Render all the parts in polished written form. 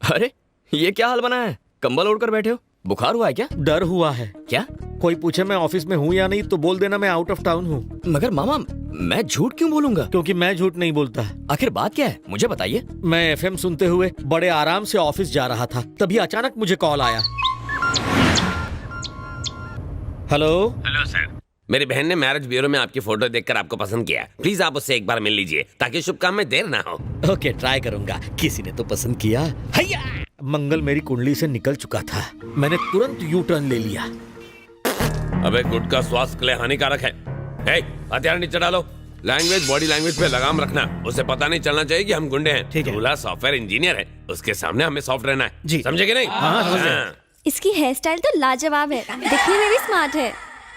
अरे ये क्या हाल बना है? कंबल ओढ़कर बैठे हो, बुखार हुआ है क्या? डर हुआ है। क्या? कोई पूछे मैं ऑफिस में हूँ या नहीं तो बोल देना मैं आउट ऑफ टाउन हूँ। मगर मामा मैं झूठ क्यों बोलूंगा? क्योंकि मैं झूठ नहीं बोलता। आखिर बात क्या है, मुझे बताइए। मैं एफएम सुनते हुए बड़े आराम से ऑफिस जा रहा था, तभी अचानक मुझे कॉल आया। हेलो सर, मेरी बहन ने मैरिज ब्यूरो में आपकी फोटो देखकर आपको पसंद किया। प्लीज आप उससे एक बार मिल लीजिए ताकि शुभ काम में देर ना हो। ओके, ट्राई करूंगा। किसी ने तो पसंद किया। हैया! मंगल मेरी कुंडली से निकल चुका था। मैंने तुरंत यू टर्न ले लिया। अबे गुटखा स्वास्थ्य के लिए हानिकारक है। हथियार नीचे डालो। लैंग्वेज बॉडी लैंग्वेज पे लगाम रखना। उसे पता नहीं चलना चाहिए कि हम गुंडे हैं। ठीक है। दूल्हा सॉफ्टवेयर इंजीनियर है, उसके सामने हमें सॉफ्ट रहना है। जी। समझे कि नहीं? हाँ, समझ गए। इसकी हेयर स्टाइल तो लाजवाब है, दिखने में भी स्मार्ट है।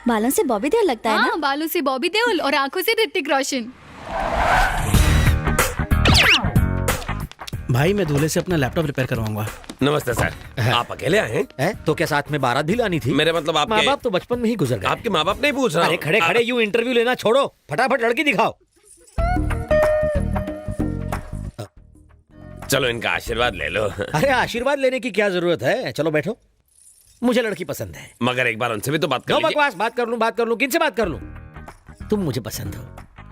बालों से बॉबी देओल लगता है ना? हाँ, बालों से बॉबी देओल और आंखों से ऋतिक रोशन। भाई मैं दूल्हे से अपना लैपटॉप रिपेयर करवाऊंगा। नमस्ते सर, आप अकेले आए हैं? तो क्या साथ में बारात भी लानी थी? मेरे मतलब माँ आपके बाप तो बचपन में ही गुजर गए। आपके माँ बाप नहीं पूछ रहा अरे हूँ। खड़े खड़े यूं इंटरव्यू लेना छोड़ो, फटाफट लड़की दिखाओ। चलो इनका आशीर्वाद ले लो। अरे आशीर्वाद लेने की क्या जरूरत है, चलो बैठो। मुझे लड़की पसंद है। मगर एक बार उनसे भी तो बात कर नो लीजिए। बकवास, बात कर लूं, किनसे बात कर लूं? तुम मुझे पसंद हो,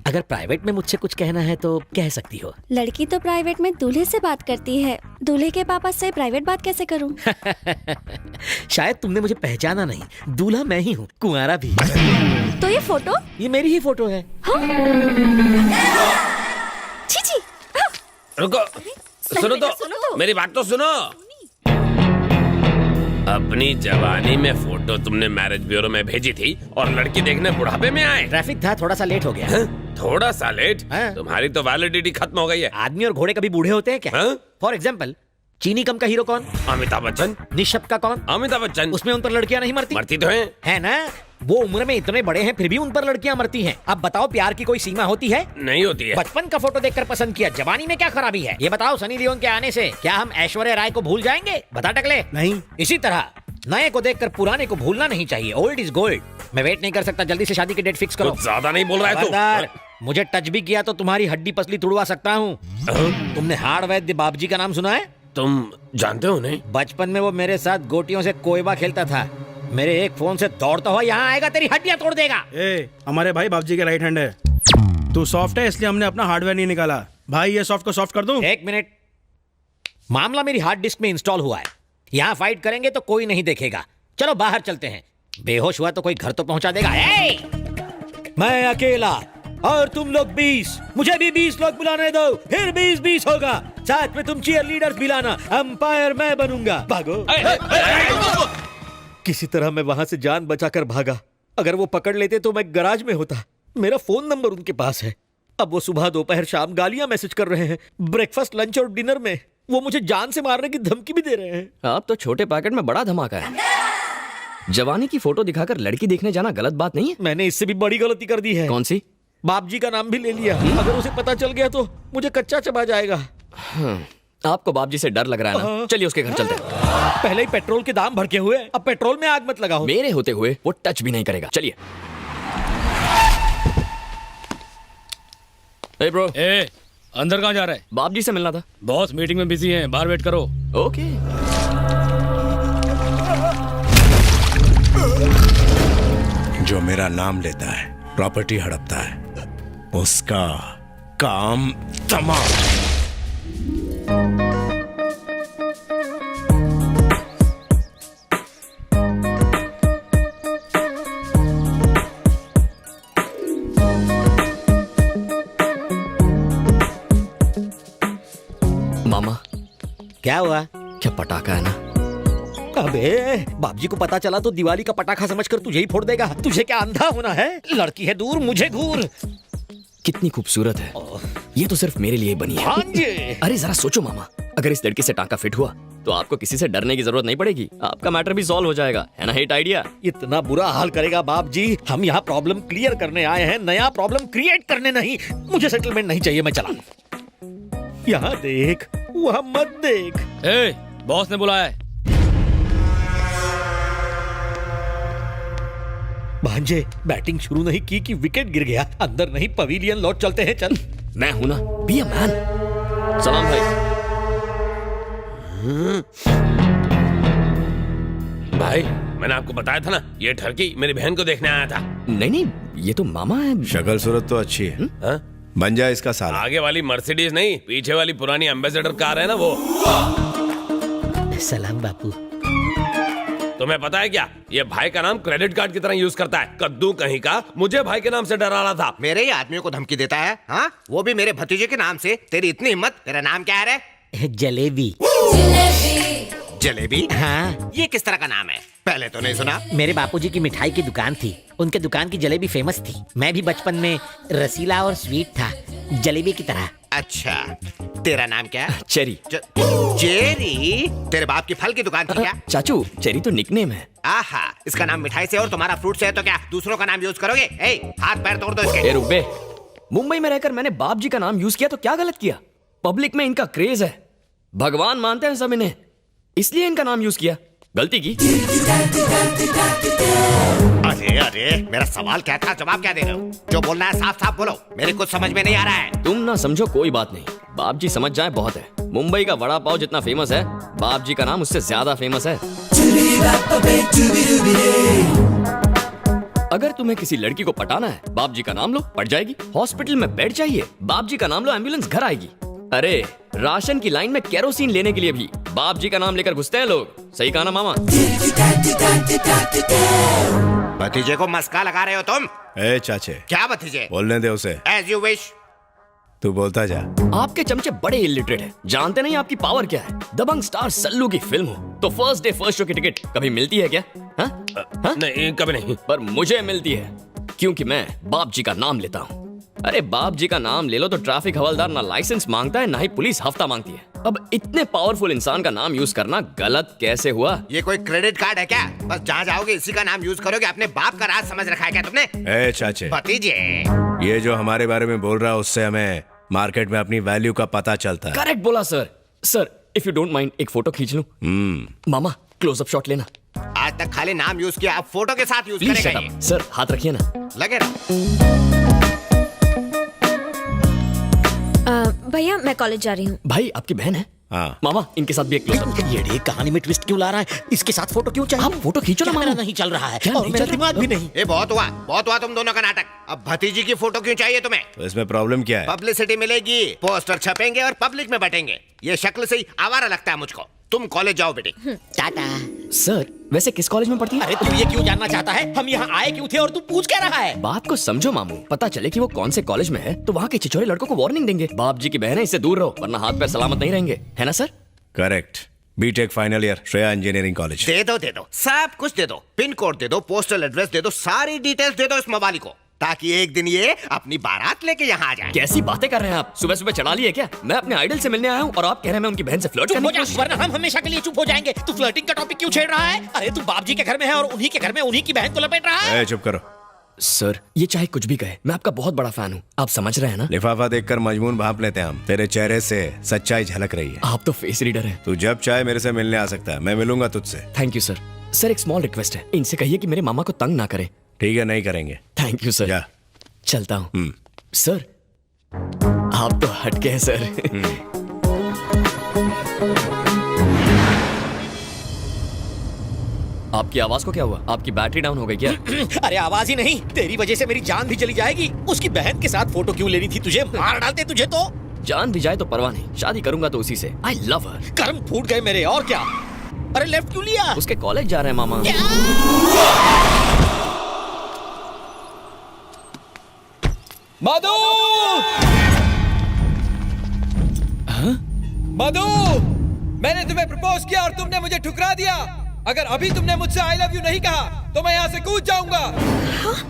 अगर प्राइवेट में मुझसे कुछ कहना है तो कह सकती हो। लड़की तो प्राइवेट में दूल्हे से बात करती है, दूल्हे के पापा से प्राइवेट बात कैसे करूं? शायद तुमने मुझे पहचाना नहीं, दूल्हा मैं ही हूँ, कुंवारा भी। तो ये फोटो? ये मेरी ही फोटो है। छी छी। रुको, सुनो तो, मेरी बात तो सुनो। अपनी जवानी में फोटो तुमने मैरिज ब्यूरो में भेजी थी और लड़की देखने बुढ़ापे में आए। ट्रैफिक था, थोड़ा सा लेट हो गया। थोड़ा सा लेट? हाँ। तुम्हारी तो वैलिडिटी खत्म हो गई है। आदमी और घोड़े कभी बूढ़े होते हैं क्या? हाँ? फॉर एग्जाम्पल, चीनी कम का हीरो कौन? अमिताभ बच्चन। निशब का कौन? अमिताभ बच्चन। उसमें उन पर लड़कियां नहीं मरती? मरती तो हैं। है ना? वो उम्र में इतने बड़े हैं फिर भी उन पर लड़कियां मरती हैं। अब बताओ, प्यार की कोई सीमा होती है? नहीं होती है। बचपन का फोटो देखकर पसंद किया, जवानी में क्या खराबी है? ये बताओ, सनी लियोन के आने से क्या हम ऐश्वर्या राय को भूल जाएंगे? बता टकले। नहीं। इसी तरह नए को देखकर पुराने को भूलना नहीं चाहिए। Old is gold. मैं वेट नहीं कर सकता, जल्दी से शादी की डेट फिक्स करो। कुछ ज्यादा नहीं बोल रहा है खबरदार, तू। मुझे टच भी किया तो तुम्हारी हड्डी पसली तुड़वा सकता हूँ। तुमने हाड़ वैद्य बाबूजी का नाम सुना है? तुम जानते हो नहीं? बचपन में वो मेरे साथ गोटियों से कोयबा खेलता था। मेरे एक फोन से दौड़ता हुआ यहाँ आएगा, तेरी हड्डियां तोड़ देगा। हमारे भाई बाबूजी के राइट हैंड है। तू सॉफ्ट है इसलिए हमने अपना हार्डवेयर नहीं निकाला। भाई ये सॉफ्ट को सॉफ्ट कर दूं? एक मिनट, मामला मेरी हार्ड डिस्क में इंस्टॉल हुआ है। यहाँ फाइट करेंगे तो कोई नहीं देखेगा। चलो बाहर चलते हैं। बेहोश हुआ तो कोई घर तो पहुंचा देगा। मैं अकेला और तुम लोग 20, मुझे भी 20 लोग बुलाने दो, फिर 20-20 होगा। साथ में तुम चीयर लीडर्स भी लाना, अंपायर मैं बनूंगा। भागो। किसी तरह मैं वहां से जान बचाकर भागा। अगर वो पकड़ लेते तो मैं गराज में होता। मेरा फोन नंबर उनके पास है। अब वो सुबह दोपहर शाम गालियां मैसेज कर रहे हैं। ब्रेकफास्ट लंच और डिनर में वो मुझे जान से मारने की धमकी भी दे रहे हैं। आप तो छोटे पैकेट में बड़ा धमाका है। जवानी की फोटो दिखाकर लड़की देखने जाना गलत बात नहीं है? मैंने इससे भी बड़ी गलती कर दी है। कौन सी? बापजी का नाम भी ले लिया। अगर उसे पता चल गया तो मुझे कच्चा चबा जाएगा। आपको बाप जी से डर लग रहा है ना? चलिए उसके घर चलते हैं। पहले ही पेट्रोल के दाम भड़के हुए, अब पेट्रोल में आग मत लगाओ। मेरे होते हुए वो टच भी नहीं करेगा। चलिए। Hey bro. अंदर कहाँ जा रहा है? बाप जी से मिलना था। बॉस मीटिंग में बिजी हैं, बाहर वेट करो। ओके। जो मेरा नाम लेता है, प्रॉपर्टी हड़पता है, उसका काम तमाम। मामा क्या हुआ? क्या पटाखा है ना? अबे बापजी को पता चला तो दिवाली का पटाखा समझकर तुझे ही फोड़ देगा। तुझे क्या अंधा होना है? लड़की है दूर, मुझे घूर। कितनी खूबसूरत है। ये तो सिर्फ मेरे लिए बनी है। हाँ जी। अरे जरा सोचो मामा, अगर इस लड़की से टांका फिट हुआ तो आपको किसी से डरने की जरूरत नहीं पड़ेगी। आपका मैटर भी सॉल्व हो जाएगा, है ना? Hit idea. इतना बुरा हाल करेगा बाप जी? हम यहाँ प्रॉब्लम क्लियर करने आए हैं, नया प्रॉब्लम क्रिएट करने नहीं। मुझे सेटलमेंट नहीं चाहिए, मैं चला। यहाँ देख, वहाँ मत देख। बॉस ने बुलाया है। भांजे, बैटिंग शुरू नहीं की कि विकेट गिर गया। अंदर नहीं, पवेलियन लौट चलते हैं। चल। मैं हूं ना, बी अ मैन। सलाम भाई। भाई मैंने आपको बताया था ना, ये ठरकी मेरी बहन को देखने आया था। नहीं नहीं, ये तो मामा है। शक्ल सूरत तो अच्छी है। हाँ? बन जाए इसका साला। आगे वाली मर्सिडीज नहीं, पीछे वाली पुरानी एम्बेसडर कार है ना वो। सलाम बापू। तुम्हें पता है क्या, ये भाई का नाम क्रेडिट कार्ड की तरह यूज करता है। कद्दू कहीं का मुझे भाई के नाम से डरा रहा था। मेरे ही आदमियों को धमकी देता है, हाँ? वो भी मेरे भतीजे के नाम से। तेरी इतनी हिम्मत। तेरा नाम क्या है रे? जलेबी। जलेबी? हाँ, ये किस तरह का नाम है? पहले तो नहीं सुना। मेरे बापूजी की मिठाई की दुकान थी, उनके दुकान की जलेबी फेमस थी। मैं भी बचपन में रसीला और स्वीट था, जलेबी की तरह। अच्छा, तेरा नाम क्या है? चेरी। चेरी? तेरे बाप की फल की दुकान थी क्या? चाचू, चेरी तो निकनेम है। आहा, इसका नाम मिठाई से और तुम्हारा फ्रूट से है तो क्या दूसरों का नाम यूज करोगे? ए, हाथ पैर तोड़ दो इसके। ए रुक बे, मुंबई में रहकर मैंने बाप जी का नाम यूज किया तो क्या गलत किया? पब्लिक में इनका क्रेज है, भगवान मानते हैं सब इन्हें, इसलिए इनका नाम यूज किया। गलती की। अरे अरे, मेरा सवाल क्या था, जवाब क्या दे रहे हो? जो बोलना है साफ साफ बोलो, मेरे कुछ समझ में नहीं आ रहा है। तुम ना समझो कोई बात नहीं, बाप जी समझ जाए बहुत है। मुंबई का वड़ा पाव जितना फेमस है, बाप जी का नाम उससे ज्यादा फेमस है। अगर तुम्हें किसी लड़की को पटाना है, बाप जी का नाम लो, पट जाएगी। हॉस्पिटल में बेड चाहिए, बाप जी का नाम लो, एम्बुलेंस घर आएगी। अरे राशन की लाइन में केरोसिन लेने के लिए भी बाप जी का नाम लेकर घुसते हैं लोग। सही कहा ना मामा? भतीजे को मस्का लगा रहे हो तुम? ए चाचे, क्या भतीजे? बोलने दे उसे। As you wish. तू बोलता जा। आपके चमचे बड़े इलिटरेट हैं, जानते नहीं आपकी पावर क्या है। दबंग स्टार सल्लू की फिल्म हो तो फर्स्ट डे फर्स्ट शो की टिकट कभी मिलती है क्या? हाँ? नहीं, कभी नहीं। पर मुझे मिलती है, क्योंकि मैं बाप जी का नाम लेता हूँ। अरे बाप जी का नाम ले लो तो ट्रैफिक हवलदार ना लाइसेंस मांगता है, ना ही पुलिस हफ्ता मांगती है। अब इतने पावरफुल इंसान का नाम यूज करना गलत कैसे हुआ? ये कोई क्रेडिट कार्ड है क्या? बस जहाँ जाओगे इसी का नाम यूज करोगे। अपने बाप का राज समझ रखा है क्या तुमने? ए चाचे, भतीजे, ये जो हमारे बारे में बोल रहा है उससे हमें मार्केट में अपनी वैल्यू का पता चलता है। करेक्ट बोला sir. Sir if you don't mind एक फोटो खींच लूं? मामा क्लोजअप शॉट लेना। आज तक खाली नाम यूज किया, अब फोटो के साथ यूज प्लीज शट करेगा ये। अप। सर हाथ रखिए ना। लगे रहो। भैया मैं कॉलेज जा रही हूँ। भाई आपकी बहन है? हाँ। मामा इनके साथ भी एक क्लोजअप। ये कहानी में ट्विस्ट क्यों ला रहा है? इसके साथ फोटो क्यों चाहिए? आप फोटो खींचो ना कैमरा मामा। नहीं चल रहा है क्या और नहीं मेरा चल रहा? दिमाग भी नहीं। ये बहुत हुआ तुम दोनों का नाटक। अब भतीजी की फोटो क्यों चाहिए तुम्हें? तो इसमें प्रॉब्लम क्या है? पब्लिसिटी मिलेगी, पोस्टर छपेंगे और पब्लिक में बटेंगे। ये शक्ल से ही आवारा लगता है मुझको। तुम कॉलेज जाओ बेटी। टाटा। सर वैसे किस कॉलेज में पढ़ती है? अरे तू ये क्यों जानना चाहता है? हम यहाँ आए क्यों थे और तू पूछ क्या रहा है? बात को समझो मामू, पता चले कि वो कौन से कॉलेज में है तो वहाँ के छिछोरे लड़कों को वार्निंग देंगे। बाप जी की बहन है, इससे दूर रहो वरना हाथ पैर सलामत नहीं रहेंगे, है ना sir? Correct. BTech final year, Shreya engineering college. दे दो सब कुछ दे दो। पिन कोड दे दो, पोस्टल एड्रेस दे दो, सारी डिटेल्स दे दो इस मवाली को, ताकि एक दिन ये अपनी बारात लेके यहाँ आ जाए। कैसी बातें कर रहे हैं आप? सुबह सुबह चढ़ा लिए क्या? मैं अपने आइडल से मिलने आया हूँ और आप कह रहे हैं मैं उनकी बहन से फ्लर्ट चुप करने हो की जा, कोशिश- वरना हम हमेशा के लिए चुप हो जाएंगे। तू फ्लर्टिंग का टॉपिक क्यों छेड़ रहा है? अरे तू बाप जी के घर में है और उन्हीं के घर में उन्हीं की बहन को लपेट रहा है। ए चुप करो। सर ये चाहे कुछ भी कहे, मैं आपका बहुत बड़ा फैन हूँ, आप समझ रहे हैं ना? लिफाफा देखकर मजमून भांप लेते हैं हम। तेरे चेहरे से सच्चाई झलक रही है। आप तो फेस रीडर हैं। तू जब चाहे मेरे से मिलने आ सकता है, मैं मिलूंगा तुझसे। Thank you sir. सर एक स्मॉल रिक्वेस्ट है, इनसे कहिए कि मेरे मामा को तंग ना करें। ठीक है, नहीं करेंगे। Thank you sir. जा। चलता हूँ। सर आप तो हटके हैं सर। आपकी आवाज को क्या हुआ? आपकी बैटरी डाउन हो गई क्या? अरे आवाज ही नहीं, तेरी वजह से मेरी जान भी चली जाएगी। उसकी बहन के साथ फोटो क्यों लेनी थी तुझे? मार डालते तुझे तो। जान भी जाए तो परवाह नहीं, शादी करूंगा तो उसी से। आई लव हर। कर्म फूट गए मेरे, और क्या। अरे लेफ्ट क्यों लिया? उसके कॉलेज जा रहे हैं मामा। मधु! मधु! मैंने तुम्हें प्रपोज किया और तुमने मुझे ठुकरा दिया। अगर अभी तुमने मुझसे आई लव यू नहीं कहा तो मैं यहाँ से कूद जाऊंगा।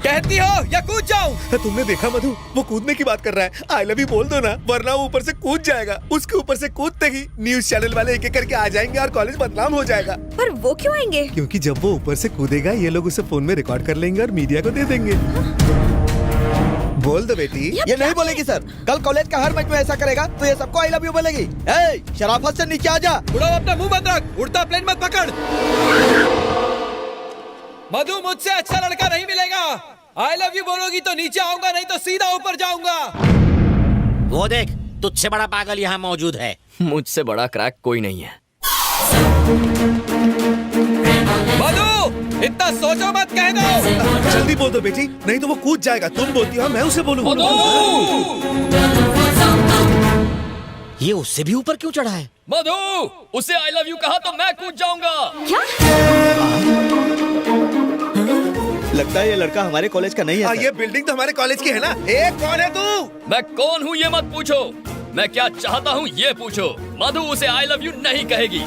कहती हो या कूद जाऊं? तुमने देखा मधु, वो कूदने की बात कर रहा है। आई लव यू बोल दो ना, वरना वो ऊपर से कूद जाएगा। उसके ऊपर से कूदते ही न्यूज चैनल वाले एक एक करके आ जाएंगे और कॉलेज बदनाम हो जाएगा। पर वो क्यों आएंगे? क्योंकि जब वो ऊपर से कूदेगा ये लोग उसे फोन में रिकॉर्ड कर लेंगे और मीडिया को दे देंगे। बोल दो बेटी। ये नहीं बोलेगी सर। कल कॉलेज का हर मैच में ऐसा करेगा तो ये सबको आई लव यू बोलेगी। ए, शराफत से नीचे आ जा। उड़ाओ, अपना मुंह बंद रख, उड़ता प्लेन मत पकड़। मधु मुझसे अच्छा लड़का नहीं मिलेगा। आई लव यू बोलोगी तो नीचे आऊंगा, नहीं तो सीधा ऊपर जाऊंगा। वो देख, तुझसे बड़ा पागल यहाँ मौजूद है। मुझसे बड़ा क्रैक कोई नहीं है। मधु इतना सोचो मत, कह दो। जल्दी बोल दो बेटी, नहीं तो वो कूद जाएगा। तुम बोलती हो मैं उसे बोलूंगा। ये उससे भी ऊपर क्यों चढ़ा है? मधु, उसे आई लव यू कहा तो मैं कूद जाऊंगा। क्या? लगता है ये लड़का हमारे कॉलेज का नहीं है सर। ये बिल्डिंग तो हमारे कॉलेज की है ना। ए कौन है तू? मैं कौन हूँ ये मत पूछो, मैं क्या चाहता हूँ ये पूछो। मधु उसे आई लव यू नहीं कहेगी।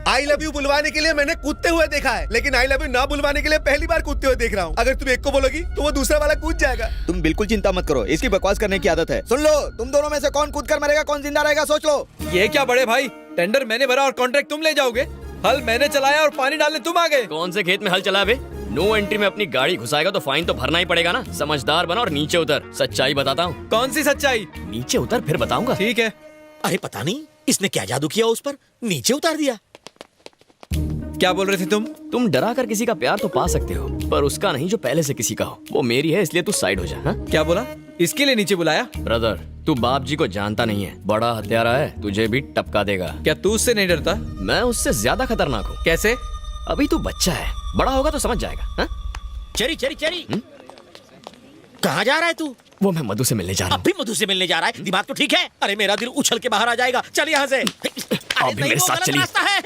आई लव यू बुलवाने के लिए मैंने कूदते हुए देखा है, लेकिन आई लव यू ना बुलवाने के लिए पहली बार कूदते हुए देख रहा हूँ। अगर तुम एक को बोलोगी तो वो दूसरा वाला कूद जाएगा। तुम बिल्कुल चिंता मत करो, इसकी बकवास करने की आदत है। सुन लो, तुम दोनों में से कौन कूद कर मरेगा, कौन जिंदा रहेगा, सोच लो। ये क्या बड़े भाई, टेंडर मैंने भरा और कॉन्ट्रैक्ट तुम ले जाओगे। हल मैंने चलाया और पानी डालने तुम आ गए। कौन से खेत में हल चला बे? नो एंट्री में अपनी गाड़ी घुसाएगा तो फाइन तो भरना ही पड़ेगा ना। समझदार बना और नीचे उतर। सच्चाई बताता हूँ। कौन सी सच्चाई? नीचे उतर फिर बताऊंगा। ठीक है। अरे पता नहीं इसने क्या जादू किया उस पर, नीचे उतार दिया। क्या बोल रहे थे तुम? तुम डरा कर किसी का प्यार तो पा सकते हो, पर उसका नहीं जो पहले से किसी का हो। वो मेरी है इसलिए तू साइड हो जा। हाँ? क्या बोला? इसके लिए नीचे बुलाया? ब्रदर, तू बाप जी को जानता नहीं है, बड़ा हत्यारा है, तुझे भी टपका देगा। क्या तू उससे नहीं डरता? मैं उससे ज्यादा खतरनाक हूँ। कैसे? अभी तू बच्चा है, बड़ा होगा तो समझ जाएगा। हाँ? चरी चरी चरी, कहाँ जा रहा है तू? वो मैं मधु से मिलने जा रहा अब भी मधु से मिलने जा रहा है? दिमाग तो ठीक है? अरे मेरा दिल उछल के बाहर आ जाएगा। चल यहाँ से। आप भी मेरे साथ चलिए। रास्ता है।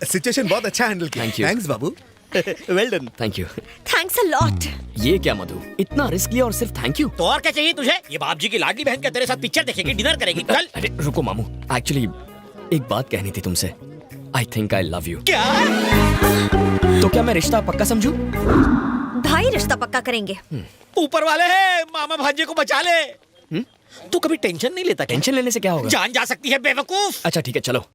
सिचुएशन बहुत अच्छा हैंडल किया। Thank you. Thanks Babu. Well done. Thank you. Thanks a lot. ये क्या मधु, इतना रिस्क लिया और सिर्फ थैंक यू? तो और क्या चाहिए तुझे? ये बाप जी की लाडली बहन क्या तेरे साथ पिक्चर देखेगी, डिनर करेगी? चल। अरे रुको मामू, एक्चुअली एक बात कहनी थी तुमसे। I think I love you. क्या? तो क्या मैं रिश्ता पक्का समझूं? भाई रिश्ता पक्का करेंगे। ऊपर वाले है, मामा भांजे को बचा ले। तू कभी टेंशन नहीं लेता? टेंशन लेने से क्या होगा? जान जा सकती है बेवकूफ। अच्छा ठीक है चलो।